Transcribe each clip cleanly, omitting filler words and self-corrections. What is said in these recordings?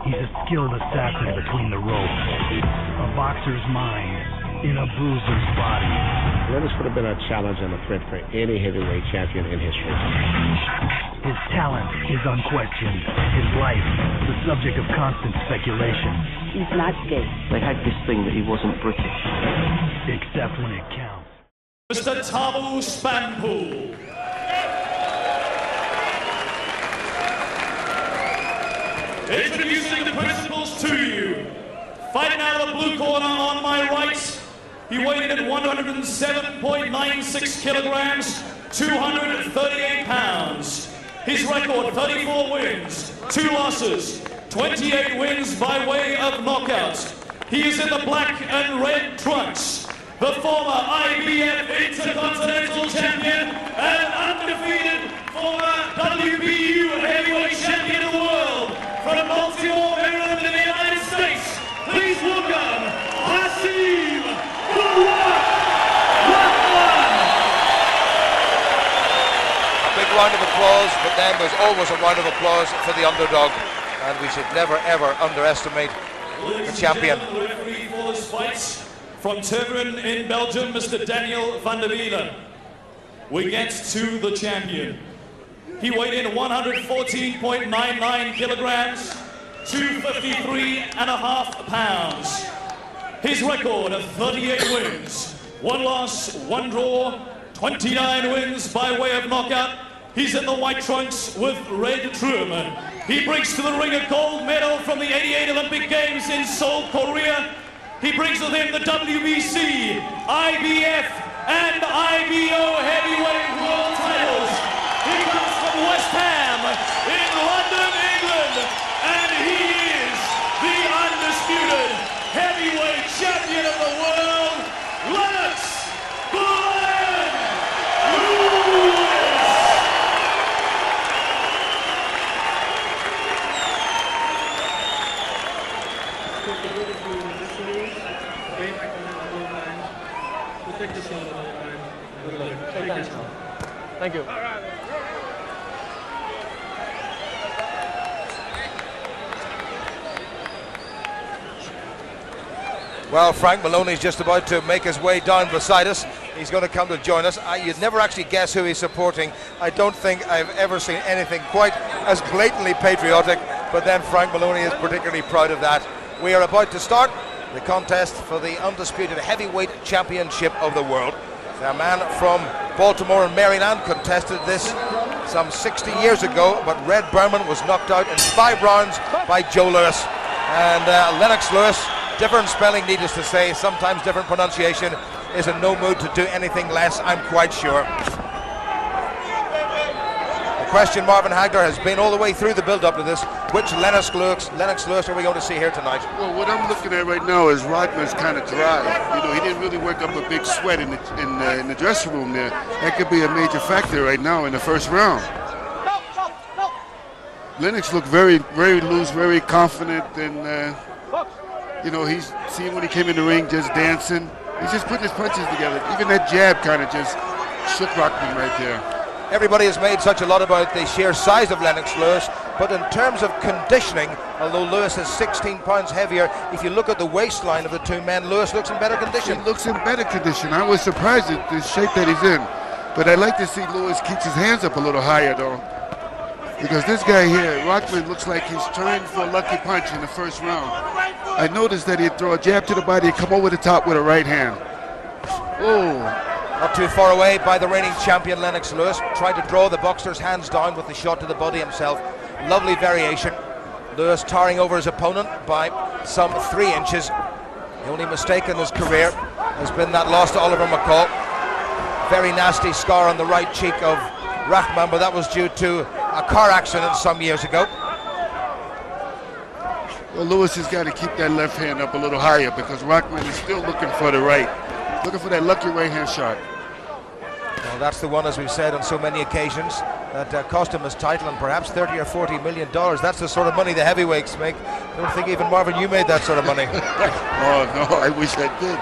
He's a skilled assassin between the ropes. A boxer's mind in a bruiser's body. Lennox would have been a challenge and a threat for any heavyweight champion in history. His talent is unquestioned. His life, the subject of constant speculation. He's not gay. They had this thing that he wasn't British. Except when it counts. Mr. Tabu Spampool. Introducing the principals to you. Fighting out of the blue corner on my right, he weighed in at 107.96 kilograms, 238 pounds. His record, 34 wins, 2 losses, 28 wins by way of knockout. He is in the black and red trunks, the former IBF Intercontinental Champion and undefeated former WBU Heavyweight Champion of the world from Baltimore, Maryland in the United States. Please welcome Hasim Rahman A big round of applause, but then there's always a round of applause for the underdog, and we should never ever underestimate the champion. The referee for this fight from Teveren in Belgium, Mr. Daniel van der Wielen. We get to the champion. He weighed in 114.99 kilograms, 253.5 pounds. His record of 38 wins, 1 loss, 1 draw, 29 wins by way of knockout. He's in the white trunks with red trim. He brings to the ring a gold medal from the 88 Olympic Games in Seoul, Korea. He brings with him the WBC, IBF, and IBO heavyweight world titles. He comes from West Ham in London, England, and he is the undisputed heavyweight champion of the world, Lennox Glenn Lewis. Thank you. Well, Frank Maloney's just about to make his way down beside us. He's going to come to join us. You'd never actually guess who he's supporting. I don't think I've ever seen anything quite as blatantly patriotic, but then Frank Maloney is particularly proud of that. We are about to start the contest for the undisputed heavyweight championship of the world. A man from Baltimore and Maryland contested this some 60 years ago, but Red Berman was knocked out in 5 rounds by Joe Lewis. And Lennox Lewis, different spelling needless to say, sometimes different pronunciation, is in no mood to do anything less, I'm quite sure. The question, Marvin Hagler, has been all the way through the build-up to this. Which Lennox Lewis are we going to see here tonight? Well, what I'm looking at right now is Rodman's kind of dry. You know, he didn't really work up a big sweat in the dressing room there. That could be a major factor right now in the first round. Lennox looked very, very loose, very confident, and you know, he's seen when he came in the ring just dancing. He's just putting his punches together. Even that jab kind of just shook Rockman right there. Everybody has made such a lot about the sheer size of Lennox Lewis, but in terms of conditioning, although Lewis is 16 pounds heavier, if you look at the waistline of the two men, Lewis looks in better condition. He looks in better condition. I was surprised at the shape that he's in. But I'd like to see Lewis keep his hands up a little higher, though. Because this guy here, Rockman, looks like he's trying for a lucky punch in the first round. I noticed that he'd throw a jab to the body and come over the top with a right hand. Oh. Not too far away by the reigning champion Lennox Lewis. Tried to draw the boxer's hands down with the shot to the body himself. Lovely variation. Lewis towering over his opponent by some 3 inches. The only mistake in his career has been that loss to Oliver McCall. Very nasty scar on the right cheek of Rahman, but that was due to a car accident some years ago. Well, Lewis has got to keep that left hand up a little higher because Rockman is still looking for the right. Looking for that lucky right hand shot. Well, that's the one, as we've said on so many occasions, that cost him his title and perhaps $30 or $40 million. That's the sort of money the heavyweights make. I don't think even Marvin, you made that sort of money. Oh, no, I wish I did.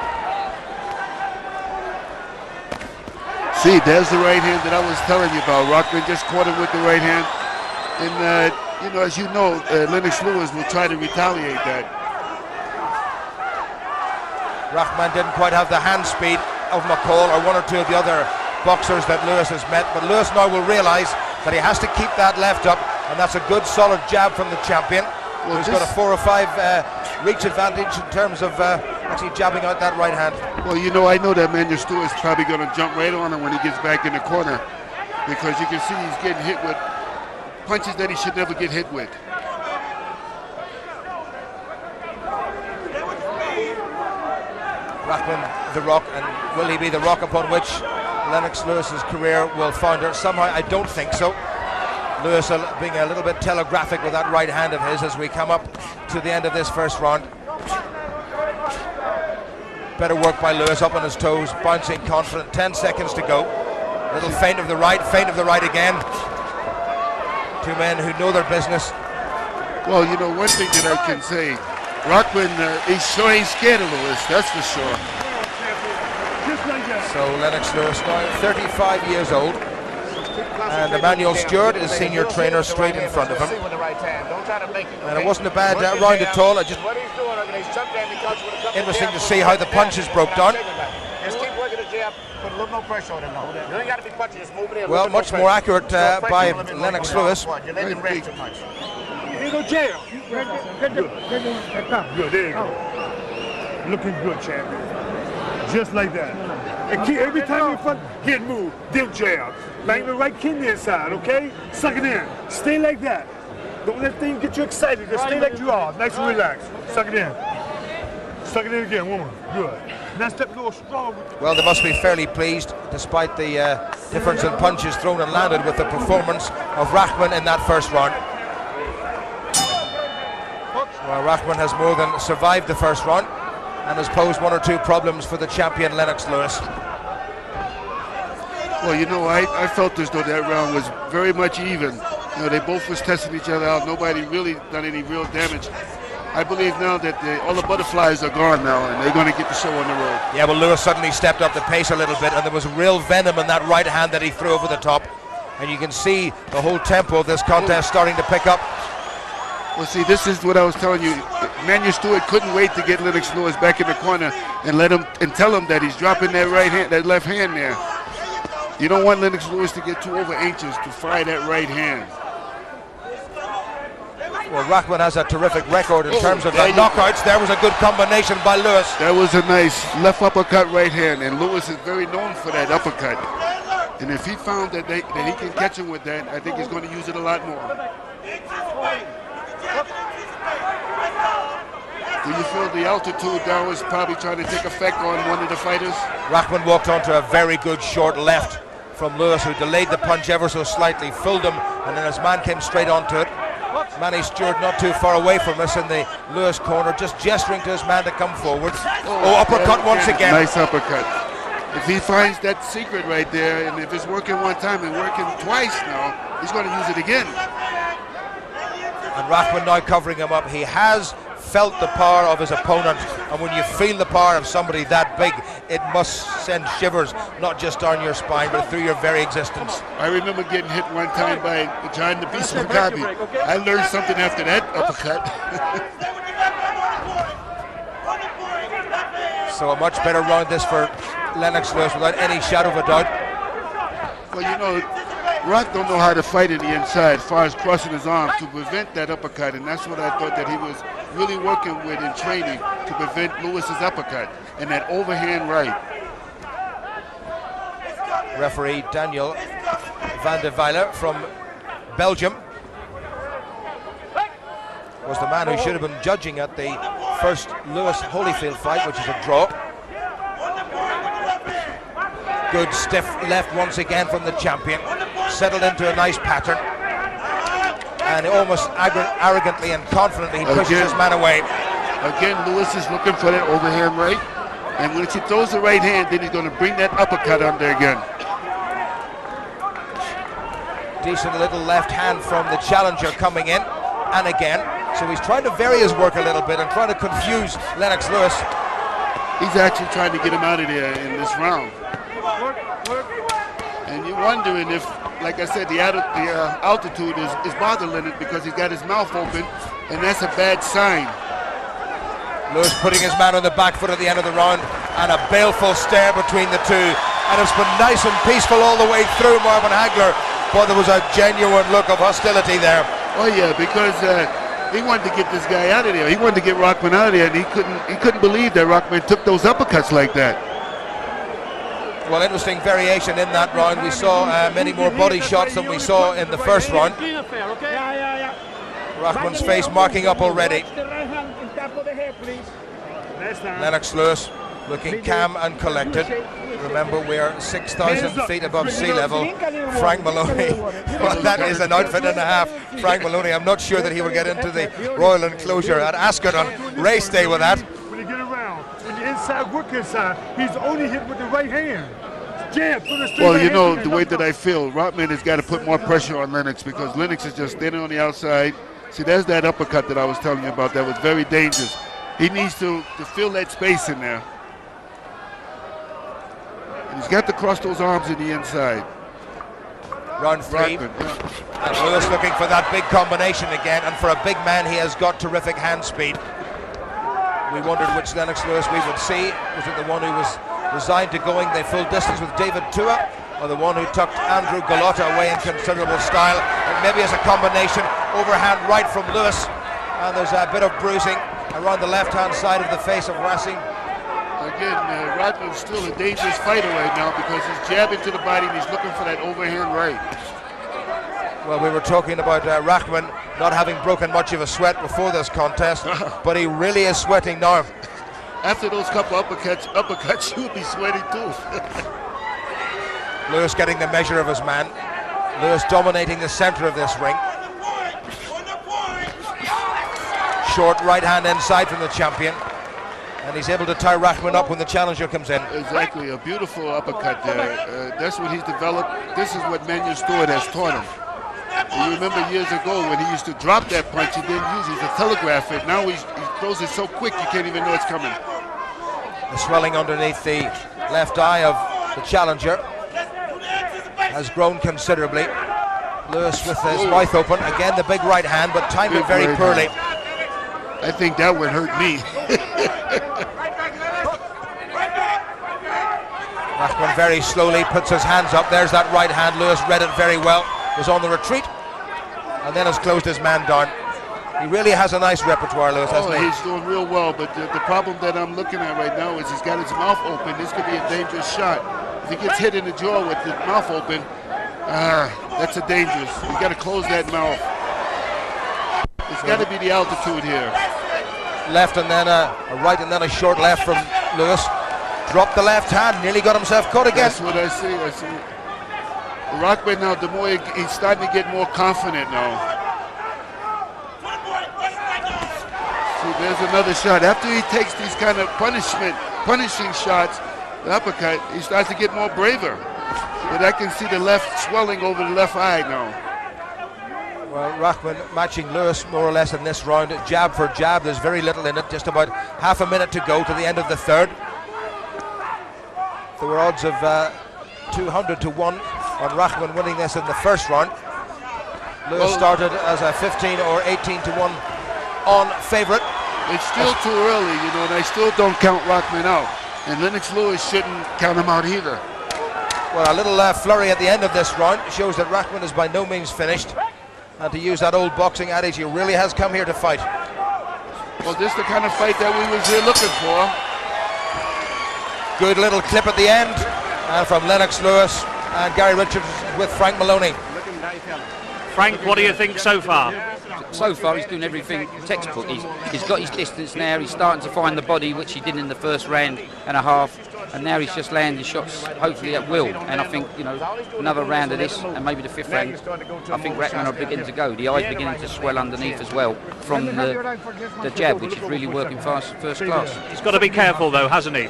See, there's the right hand that I was telling you about. Rockman just caught him with the right hand. And you know, as you know, Lennox Lewis will try to retaliate that. Rahman didn't quite have the hand speed of McCall or one or two of the other boxers that Lewis has met, but Lewis now will realise that he has to keep that left up, and that's a good solid jab from the champion. Well, he's got a 4 or 5 reach advantage in terms of actually jabbing out that right hand. Well, you know, I know that Manuel Stewart's probably going to jump right on him when he gets back in the corner, because you can see he's getting hit with punches that he should never get hit with. Rahman, the rock, and will he be the rock upon which Lennox Lewis's career will founder? Somehow I don't think so. Lewis being a little bit telegraphic with that right hand of his as we come up to the end of this first round. Better work by Lewis, up on his toes, bouncing confident. 10 seconds to go. Little feint of the right again. Two men who know their business. Well, you know, one thing that I can say, Rahman, he sure ain't scared of Lewis, that's for sure. So Lennox Lewis now 35 years old, and Emmanuel Stewart is senior trainer straight in front of him. And it wasn't a bad round at all. Just interesting to see how the punches broke down. Well, much more accurate by Lennox Lewis. Good, there you go. Looking good, champion. Just like that. And keep, every time you fuck, get moved, dip jab. Bang the right kidney inside, okay? Suck it in. Stay like that. Don't let things get you excited. Just stay like you are. Nice and relaxed. Suck it in. Suck it in again, woman. Good. Now step a little strong. Well, they must be fairly pleased, despite the difference in punches thrown and landed, with the performance of Rahman in that first round. Well, Rahman has more than survived the first round and has posed one or two problems for the champion Lennox Lewis. Well, you know, I felt as though that round was very much even. You know, they both was testing each other out. Nobody really done any real damage. I believe now that all the butterflies are gone now, and they're going to get the show on the road. Yeah, well, Lewis suddenly stepped up the pace a little bit, and there was real venom in that right hand that he threw over the top. And you can see the whole tempo of this contest starting to pick up. Well, see, this is what I was telling you. Manuel Stewart couldn't wait to get Lennox Lewis back in the corner and let him and tell him that he's dropping that right hand, that left hand there. You don't want Lennox Lewis to get too over anxious to fire that right hand. Well, Rahman has a terrific record in terms of the knockouts. There was a good combination by Lewis. That was a nice left uppercut right hand, and Lewis is very known for that uppercut. And if he found that he can catch him with that, I think he's going to use it a lot more. Do you feel the altitude down was probably trying to take effect on one of the fighters? Rahman walked onto a very good short left from Lewis, who delayed the punch ever so slightly, filled him, and then his man came straight onto it. Manny Stewart not too far away from us in the Lewis corner, just gesturing to his man to come forward. Oh, uppercut once again. Nice uppercut. If he finds that secret right there, and if it's working one time and working twice now, he's going to use it again. And Rahman now covering him up. He has felt the power of his opponent, and when you feel the power of somebody that big, it must send shivers not just down your spine but through your very existence. I remember getting hit one time by John the Beast Mugabe. I learned something after that uppercut. So a much better round this for Lennox Lewis without any shadow of a doubt. Well, you know, Rock don't know how to fight in the inside as far as crossing his arms to prevent that uppercut, and that's what I thought that he was really working with in training to prevent Lewis's uppercut and that overhand right. Referee Daniel van der Weiler from Belgium was the man who should have been judging at the first Lewis-Holyfield fight, which is a draw. Good stiff left once again from the champion, settled into a nice pattern, and almost arrogantly and confidently he pushes his man away. Again, Lewis is looking for that overhand right, and when he throws the right hand, then he's going to bring that uppercut under again. Decent little left hand from the challenger coming in, and again. So he's trying to vary his work a little bit and trying to confuse Lennox Lewis. He's actually trying to get him out of there in this round. And you're wondering if like I said, the altitude is bothering Lennox because he's got his mouth open, and that's a bad sign. Lewis putting his man on the back foot at the end of the round, and a baleful stare between the two. And it's been nice and peaceful all the way through, Marvin Hagler, but there was a genuine look of hostility there. Oh yeah, because he wanted to get this guy out of there. He wanted to get Rockman out of there, and he couldn't believe that Rockman took those uppercuts like that. Well, interesting variation in that round. We saw many more body shots than we saw in the first round. Rockman's face marking up already. Lennox Lewis looking calm and collected. Remember, we're 6,000 feet above sea level. Frank Maloney, well, that is an outfit and a half. Frank Maloney, I'm not sure that he will get into the Royal Enclosure at Ascot on race day with that. When you get around, when the inside work inside, he's only hit with the right hand. Jab, well, you know, the way that I feel, Rockman has got to put more pressure on Lennox because Lennox is just standing on the outside. See, there's that uppercut that I was telling you about that was very dangerous. He needs to fill that space in there. And he's got to cross those arms in the inside. Round three. And Lewis looking for that big combination again, and for a big man, he has got terrific hand speed. We wondered which Lennox Lewis we would see. Was it the one who was resigned to going the full distance with David Tua, or the one who tucked Andrew Galotta away in considerable style? And maybe as a combination, overhand right from Lewis, and there's a bit of bruising around the left-hand side of the face of Racing. Again, Rodman's still a dangerous fighter right now because he's jabbing to the body and he's looking for that overhand right. Well, we were talking about Rahman not having broken much of a sweat before this contest, but he really is sweating now. After those couple uppercuts, you would be sweating too. Lewis getting the measure of his man. Lewis dominating the center of this ring. Short right hand inside from the champion, and he's able to tie Rahman up when the challenger comes in. Exactly, a beautiful uppercut there. That's what he's developed. This is what Manuel Stewart has taught him. You remember years ago when he used to drop that punch, he didn't use it to telegraph it. Now he throws it so quick you can't even know it's coming. The swelling underneath the left eye of the challenger has grown considerably. Lewis with his mouth open, again the big right hand, but timed it very poorly. I think that would hurt me. Rahman very slowly puts his hands up. There's that right hand. Lewis read it very well. Was on the retreat and then has closed his man down. He really has a nice repertoire, Lewis, hasn't he? He's doing real well, but the problem that I'm looking at right now is he's got his mouth open. This could be a dangerous shot. If he gets hit in the jaw with the mouth open, that's a dangerous. You got to close that mouth. It's got to be the altitude here. Left and then a right and then a short left from Lewis. Dropped the left hand, nearly got himself caught again. That's what I see. Rockman now, the more he's starting to get more confident now. See, there's another shot. After he takes these kind of punishing shots, the uppercut, he starts to get more braver. But I can see the left swelling over the left eye now. Well, Rahman matching Lewis more or less in this round, jab for jab. There's very little in it, just about half a minute to go to the end of the third. There were odds of 200 to 1 on Rahman winning this in the first round. Lewis started as a 15 or 18 to 1 on favourite. It's still too early, you know, and I still don't count Rahman out. And Lennox Lewis shouldn't count him out either. Well, a little flurry at the end of this round shows that Rahman is by no means finished. And to use that old boxing adage, he really has come here to fight. Well, this is the kind of fight that we was here looking for. Good little clip at the end from Lennox Lewis and Gary Richards with Frank Maloney. Frank, what do you think so far? So far he's doing everything textbook. He's got his distance now. He's starting to find the body, which he did in the first round and a half. And now he's just landing shots, hopefully at will. And I think, you know, another round of this, and maybe the fifth round, I think Rahman are beginning to go. The eye's beginning to swell underneath as well from the jab, which is really working first class. He's got to be careful though, hasn't he?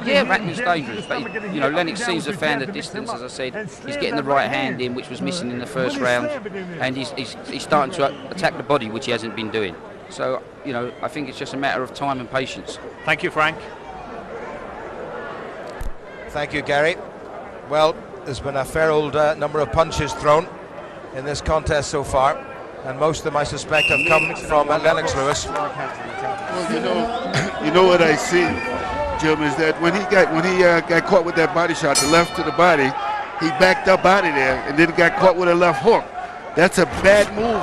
Yeah, Rahman's dangerous, but you know, Lennox seems to have found the distance. As I said, he's getting the right hand in, which was missing in the first round, and he's starting to attack the body, which he hasn't been doing. So, you know, I think it's just a matter of time and patience. Thank you, Frank. Thank you, Gary. Well, There's been a fair old number of punches thrown in this contest so far, and most of them, I suspect, have come from Lennox Lewis. Well, you know what I see, Jim, is that when he got caught with that body shot, the left to the body, he backed up out of there and then got caught with a left hook. That's a bad move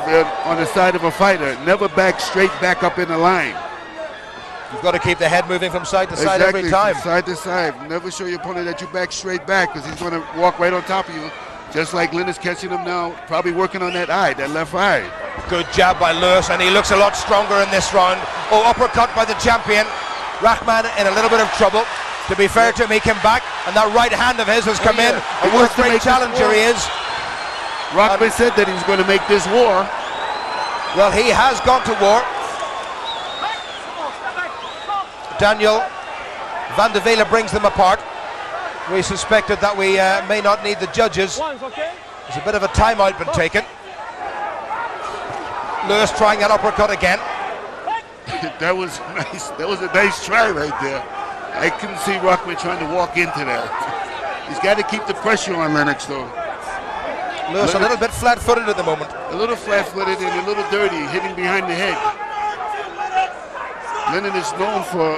on the side of a fighter. Never back straight back up in the line. You've got to keep the head moving from side to side every time. Side to side. Never show your opponent that you back straight back, because he's going to walk right on top of you, just like Lynn is catching him now, probably working on that eye, that left eye. Good jab by Lewis, and he looks a lot stronger in this round. Oh, uppercut by the champion. Rahman in a little bit of trouble. To be fair to him, he came back, and that right hand of his has come in. And what a great challenger he is. Rahman said that he's going to make this war. Well, he has gone to war. Daniel Van de Vele brings them apart. We suspected that we may not need the judges. There's a bit of a timeout been taken. Lewis trying that uppercut again. That was nice. That was a nice try right there. I couldn't see Rahman trying to walk into that. He's got to keep the pressure on Lennox, though. Lewis a little bit flat-footed at the moment. A little flat-footed and a little dirty, hitting behind the head. Lennon is known for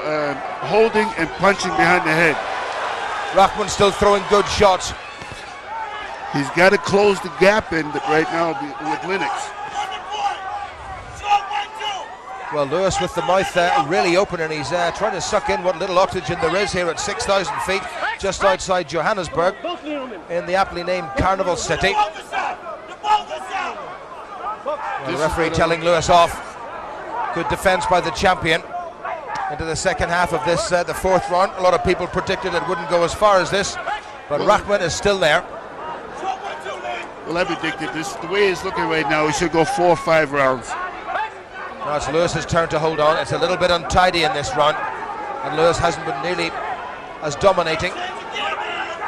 holding and punching behind the head. Rahman still throwing good shots. He's got to close the gap in right now with Lennox. Well, Lewis with the mouth really open, and he's trying to suck in what little oxygen there is here at 6,000 feet, just outside Johannesburg, in the aptly named Carnival City. Well, the referee telling Lewis off. Good defense by the champion. Into the second half of this, the fourth round. A lot of people predicted it wouldn't go as far as this, but Rahman is still there. Well, I predicted this. The way it's looking right now, it should go 4 or 5 rounds. Now it's Lewis's turn to hold on. It's a little bit untidy in this round, and Lewis hasn't been nearly as dominating.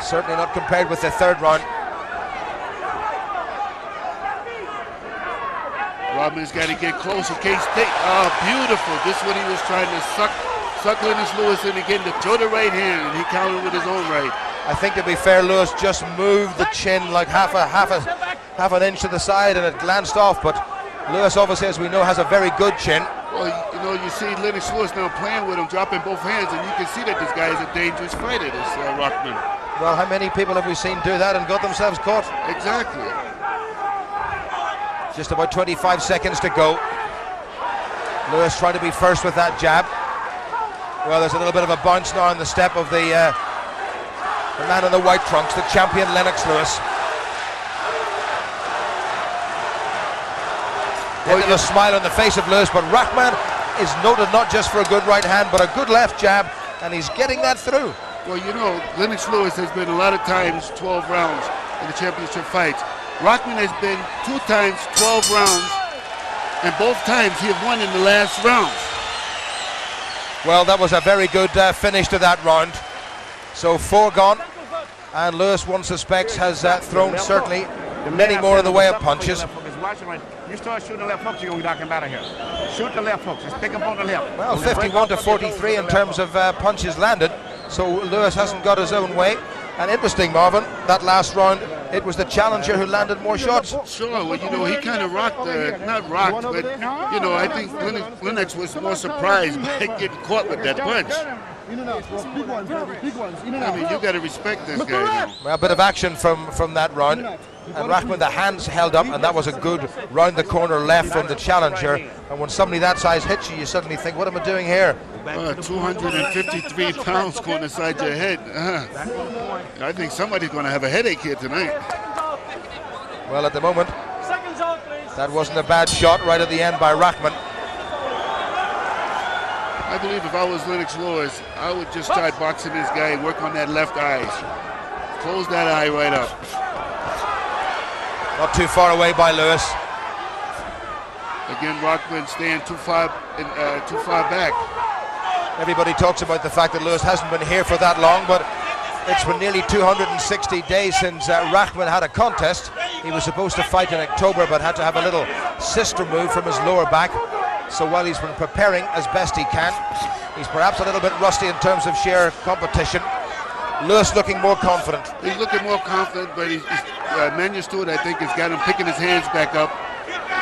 Certainly not compared with the third round. Rahman's got to get close in case they... Oh, beautiful. This is what he was trying to suck Lennox Lewis in again to throw the right hand, and he countered with his own right. I think, to be fair, Lewis just moved the chin like half an inch to the side, and it glanced off, but Lewis, obviously, as we know, has a very good chin. Well, you know, you see Lennox Lewis now playing with him, dropping both hands, and you can see that this guy is a dangerous fighter, this Rahman. Well, how many people have we seen do that and got themselves caught? Exactly. Just about 25 seconds to go. Lewis trying to be first with that jab. Well, there's a little bit of a bounce now on the step of the man in the white trunks, the champion Lennox Lewis. Well, a smile on the face of Lewis, but Rahman is noted not just for a good right hand, but a good left jab, and he's getting that through. Well, you know, Lennox Lewis has been a lot of times 12 rounds in the championship fights. Rahman has been 2 times 12 rounds, and both times he has won in the last round. Well, that was a very good finish to that round. So 4 gone, and Lewis, one suspects, has thrown certainly many more in the way of punches. You start shooting the left hooks, you're going to be knocking out of here. Shoot the left hooks, just pick up on the left. Well, 51 to 43 in terms of punches landed, so Lewis hasn't got his own way. And interesting, Marvin, that last round, it was the challenger who landed more shots. Sure, well, you know, he kind of rocked, not rocked, but, you know, I think Lennox was more surprised by getting caught with that punch. I mean, you got to respect this guy now. Well, a bit of action from that round. And Rahman, the hands held up, and that was a good round the corner left from the challenger. And when somebody that size hits you, you suddenly think, what am I doing here? 253 pounds going inside your head. I think somebody's going to have a headache here tonight. Well, at the moment, that wasn't a bad shot right at the end by Rahman. I believe if I was Lennox Lewis, I would just start boxing this guy and work on that left eye. Close that eye right up. Not too far away by Lewis. Again, Rahman staying too far back. Everybody talks about the fact that Lewis hasn't been here for that long, but it's been nearly 260 days since Rahman had a contest. He was supposed to fight in October, but had to have a little sister move from his lower back. So while he's been preparing as best he can, he's perhaps a little bit rusty in terms of sheer competition. Lewis looking more confident. He's looking more confident, but Manuel Stewart, I think, has got him picking his hands back up,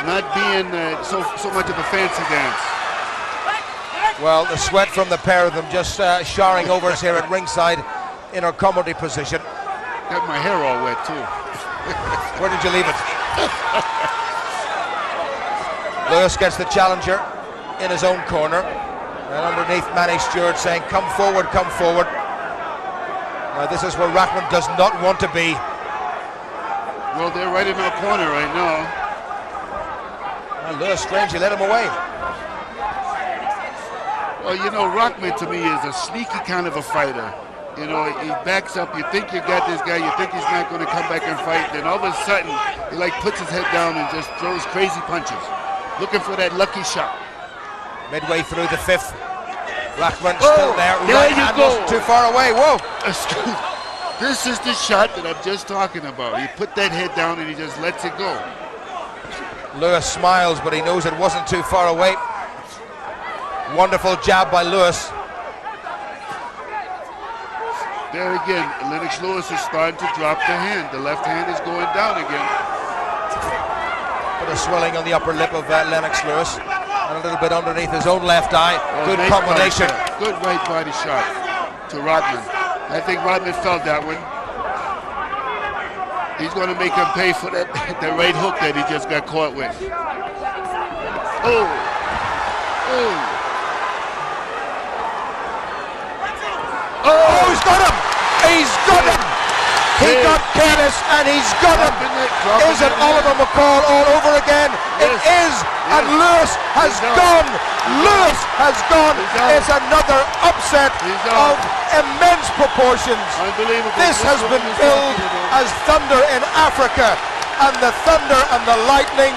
not being so much of a fancy dance. Well, the sweat from the pair of them just showering over us here at ringside in our comedy position. Got my hair all wet, too. Where did you leave it? Lewis gets the challenger in his own corner, and underneath Manny Stewart saying, come forward, come forward. Now this is where Rahman does not want to be. Well, they're right in our corner right now. Well, Lewis strangely let him away. Well, you know, Rahman to me is a sneaky kind of a fighter. You know, he backs up, you think you got this guy, you think he's not going to come back and fight, then all of a sudden, he like puts his head down and just throws crazy punches, looking for that lucky shot. Midway through the fifth, Rahman still there. There you go. Wasn't too far away. Whoa! This is the shot that I'm just talking about. He put that head down and he just lets it go. Lewis smiles, but he knows it wasn't too far away. Wonderful jab by Lewis. There again, Lennox Lewis is starting to drop the hand. The left hand is going down again. Bit of swelling on the upper lip of Lennox Lewis, and a little bit underneath his own left eye. Good nice combination. Good right body shot to Rahman. I think Rahman felt that one. He's going to make him pay for that the right hook that he just got caught with. Oh! Oh! Oh, he's got him! He's got him! He got careless and he's got him! Is it Oliver McCall all over again? It is! And Lewis has gone! Lewis has gone! It's another upset of immense proportions. Unbelievable. This has been billed as thunder in Africa, and the thunder and the lightning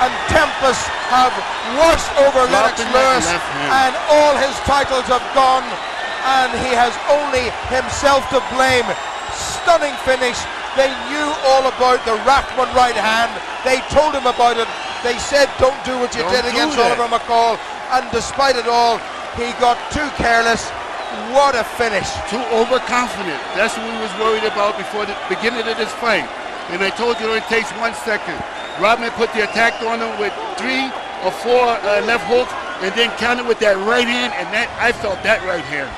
and tempest have washed over Lennox Lewis, and all his titles have gone, and he has only himself to blame. Stunning finish. They knew all about the Rahman right hand. They told him about it. They said, don't do what you did against Oliver McCall. And despite it all, he got too careless. What a finish. Too overconfident. That's what we was worried about before the beginning of this fight. And I told you it only takes 1 second. Rahman put the attack on him with 3 or 4 left hooks, and then countered with that right hand, and that I felt that right hand.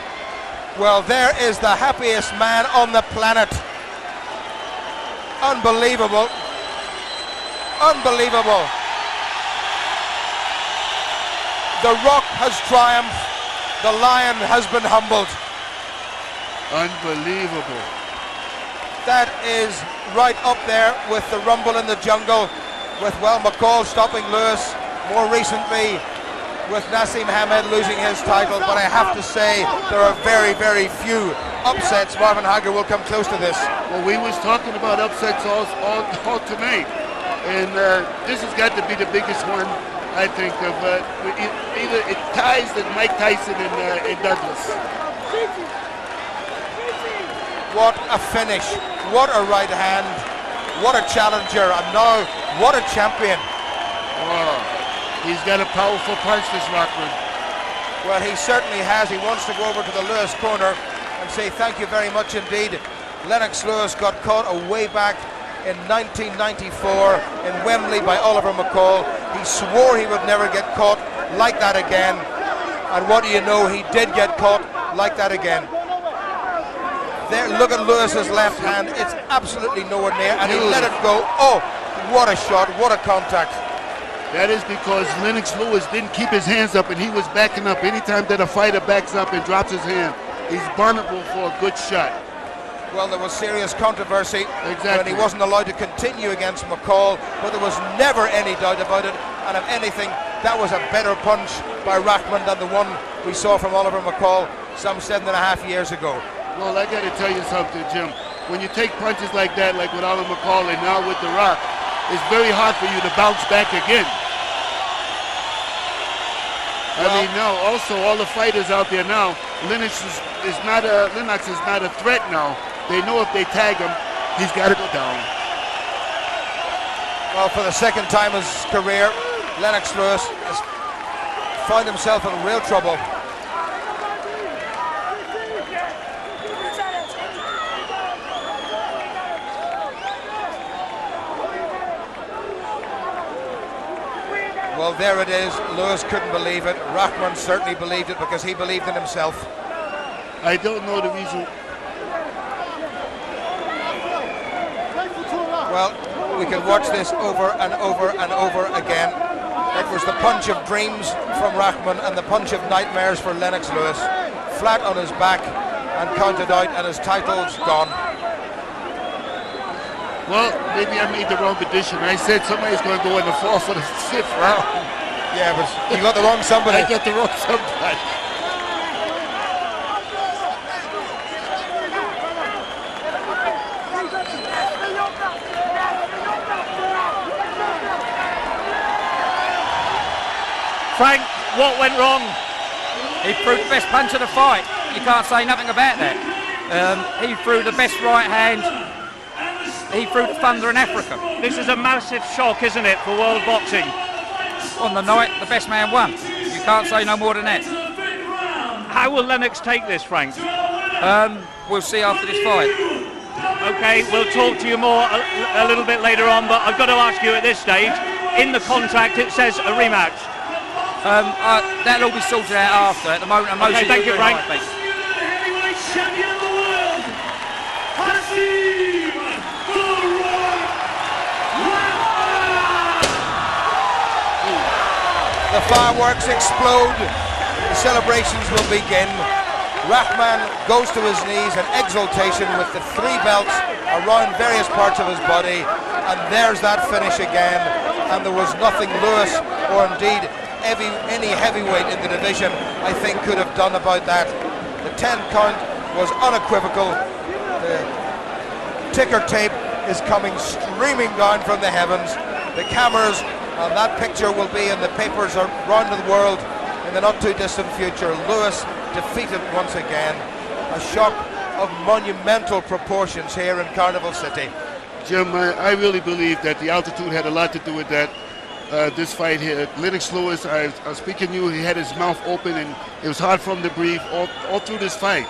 Well, there is the happiest man on the planet. Unbelievable. Unbelievable. The Rock has triumphed. The Lion has been humbled. Unbelievable. That is right up there with the Rumble in the Jungle, with, well, McCall stopping Lewis, more recently with Hasim Rahman losing his title, but I have to say there are very, very few upsets. Marvin Hagler will come close to this. Well, we was talking about upsets all tonight, and this has got to be the biggest one, I think, of either it ties with Mike Tyson and Douglas. What a finish, what a right hand, what a challenger, and now what a champion. Oh. He's got a powerful punch, this Rahman. Well, he certainly has. He wants to go over to the Lewis corner and say thank you very much indeed. Lennox Lewis got caught way back in 1994 in Wembley by Oliver McCall. He swore he would never get caught like that again. And what do you know, he did get caught like that again. There, look at Lewis's left hand. It's absolutely nowhere near, and he let it go. Oh, what a shot, what a contact. That is because Lennox Lewis didn't keep his hands up, and he was backing up. Anytime that a fighter backs up and drops his hand, he's vulnerable for a good shot. Well, there was serious controversy when he wasn't allowed to continue against McCall, but there was never any doubt about it, and if anything, that was a better punch by Rahman than the one we saw from Oliver McCall some 7.5 years ago. Well, I got to tell you something, Jim. When you take punches like that, like with Oliver McCall and now with The Rock, it's very hard for you to bounce back again. I mean, now also all the fighters out there now, Lennox is not a threat now. They know if they tag him, he's got to go down. Well, for the second time in his career, Lennox Lewis has found himself in real trouble. Well, there it is. Lewis couldn't believe it. Rahman certainly believed it because he believed in himself. I don't know the reason. Well, we can watch this over and over and over again. It was the punch of dreams from Rahman and the punch of nightmares for Lennox Lewis. Flat on his back and counted out, and his title's gone. Well, maybe I made the wrong prediction. I said somebody's going to go in the 4th or the 5th round. Yeah, but you got the wrong somebody. I got the wrong somebody. Frank, what went wrong? He threw the best punch of the fight. You can't say nothing about that. He threw the best right hand. He threw thunder in Africa. This is a massive shock, isn't it, for world boxing? On the night, the best man won. You can't say no more than that. How will Lennox take this, Frank? We'll see after this fight. Okay, we'll talk to you more a little bit later on, but I've got to ask you at this stage, in the contract it says a rematch. That'll all be sorted out after. At the moment, okay, thank you, Frank. Heavyweight champion of the world, Hasim Rahman. The fireworks explode. The celebrations will begin. Rahman goes to his knees in exultation with the 3 belts around various parts of his body, and there's that finish again. And there was nothing Lewis, or indeed any heavyweight in the division, I think, could have done about that. The 10 count was unequivocal. The ticker tape is coming streaming down from the heavens. The cameras on that picture will be in the papers around the world in the not too distant future. Lewis defeated once again. A shock of monumental proportions here in Carnival City. Jim, I really believe that the altitude had a lot to do with that. This fight here, Lennox Lewis, I was speaking to you, he had his mouth open and it was hard for him to breathe all through this fight.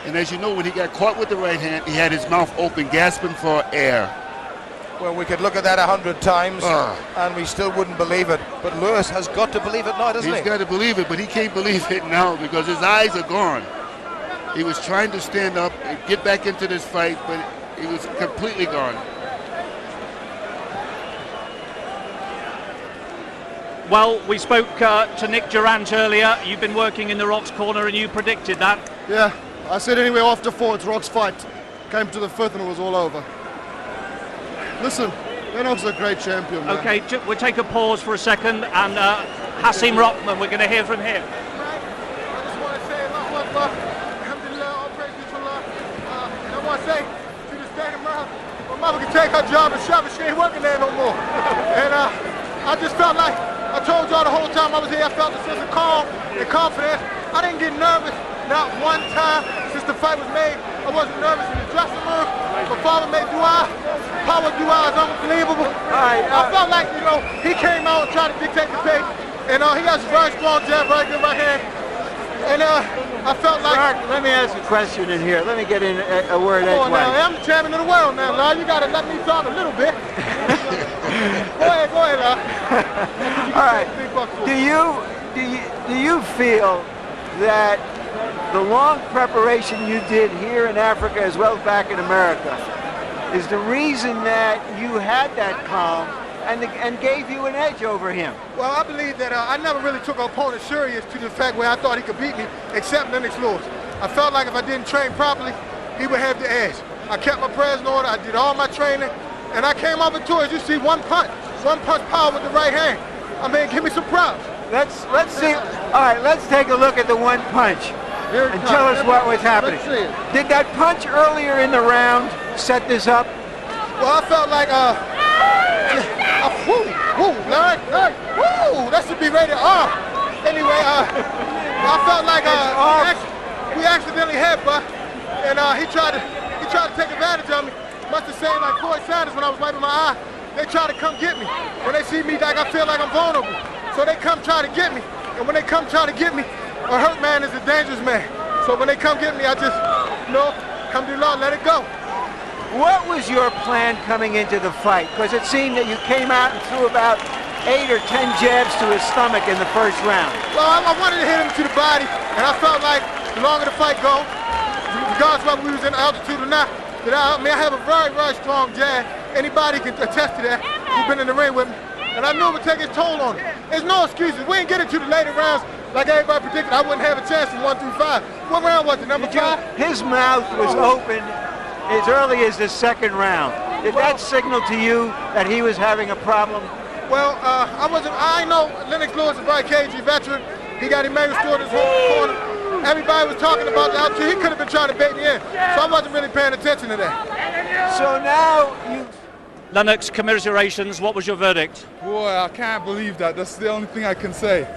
And as you know, when he got caught with the right hand, he had his mouth open, gasping for air. Well, we could look at that 100 times and we still wouldn't believe it. But Lewis has got to believe it now, doesn't he? He's got to believe it, but he can't believe it now because his eyes are gone. He was trying to stand up and get back into this fight, but he was completely gone. Well, we spoke to Nick Durant earlier. You've been working in the Rock's corner and you predicted that. Yeah, I said anyway after 4, it's Rock's fight. Came to the 5th and it was all over. Listen, Lennox is a great champion, man. Okay, we'll take a pause for a second, and Hasim Rahman, we're going to hear from him. I just want to say, alhamdulillah, all praise to Allah. I want to say to the state of Maryland, my mother can take her job and shop, she ain't working there no more. And I just felt like, I told y'all the whole time I was here, I felt a sense of calm and confidence. I didn't get nervous, not one time since the fight was made. I wasn't nervous in the dressing room. My father made dua. Power dua is unbelievable. I felt like, you know, he came out and tried to dictate the pace. And he has a very strong jab, very good right hand. And I felt like... Mark, let me ask a question in here. Let me get in a word edgewise. Now, I'm the champion of the world now, Lyle. You got to let me talk a little bit. Go ahead, Lyle. All right. Do you feel that the long preparation you did here in Africa as well as back in America is the reason that you had that calm and gave you an edge over him? Well, I believe that I never really took an opponent serious to the fact where I thought he could beat me, except Lennox Lewis. I felt like if I didn't train properly, he would have the edge. I kept my prayers in order, I did all my training, and I came up into it. You see, one punch power with the right hand. I mean, give me some props. Let's see. All right, let's take a look at the one punch and tell us what was happening. Did that punch earlier in the round set this up? Well, I felt like, that should be rated R. Anyway, I felt like we accidentally headbutt, and he tried to take advantage of me. Much the same like Floyd Sanders when I was wiping my eye. They try to come get me. When they see me, like I feel like I'm vulnerable. So they come try to get me. And when they come try to get me, a hurt man is a dangerous man. So when they come get me, I just, come to law, let it go. What was your plan coming into the fight? Because it seemed that you came out and threw about 8 or 10 jabs to his stomach in the first round. Well, I wanted to hit him to the body, and I felt like the longer the fight goes, regardless of whether we was in altitude or not, that I have a very, very strong jab. Anybody can attest to that who's been in the ring with me. And I knew it would take its toll on him. There's no excuses. We didn't get into the later rounds like everybody predicted. I wouldn't have a chance from 1 through 5. What round was it, number 5? His mouth was open as early as the second round. Did that signal to you that he was having a problem? Well, I know Lennox Lewis is a very cagey veteran. He got Emmanuel Stewart in his whole corner. Everybody was talking about the altitude. He could have been trying to bait me in. So I wasn't really paying attention to that. So now you... Lennox, commiserations. What was your verdict? Boy, I can't believe that. That's the only thing I can say.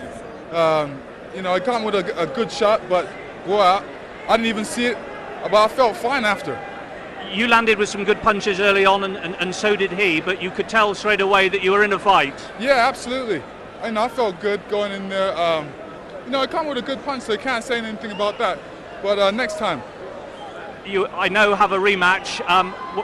You know, I got him with a good shot, but boy, I didn't even see it. But I felt fine after. You landed with some good punches early on, and so did he, but you could tell straight away that you were in a fight. Yeah, absolutely. I felt good going in there. You know, I come with a good punch, so I can't say anything about that. But next time. You, I know, have a rematch.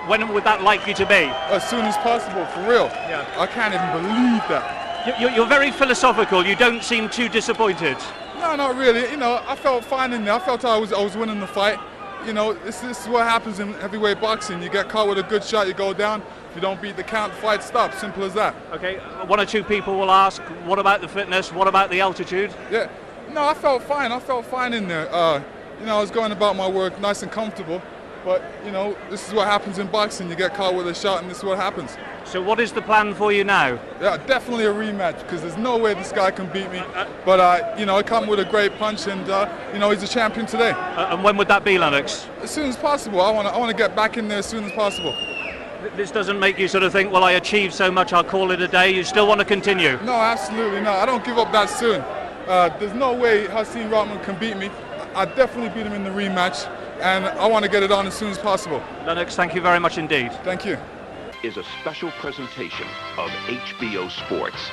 When would that likely to be? As soon as possible, for real. Yeah. I can't even believe that. You're very philosophical. You don't seem too disappointed. No, not really. You know, I felt fine in there. I felt I was winning the fight. You know, this is what happens in heavyweight boxing. You get caught with a good shot, you go down. If you don't beat the count, the fight stops. Simple as that. Okay, one or two people will ask, what about the fitness? What about the altitude? Yeah, no, I felt fine. I felt fine in there. You know, I was going about my work nice and comfortable. But, you know, this is what happens in boxing. You get caught with a shot, and this is what happens. So what is the plan for you now? Yeah, definitely a rematch, because there's no way this guy can beat me. But, you know, I come with a great punch, and, you know, he's a champion today. And when would that be, Lennox? As soon as possible. I want to get back in there as soon as possible. This doesn't make you sort of think, well, I achieved so much, I'll call it a day. You still want to continue? No, absolutely not. I don't give up that soon. There's no way Hasim Rahman can beat me. I definitely beat him in the rematch, and I want to get it on as soon as possible. Lennox, thank you very much indeed. Thank you. Is a special presentation of HBO Sports.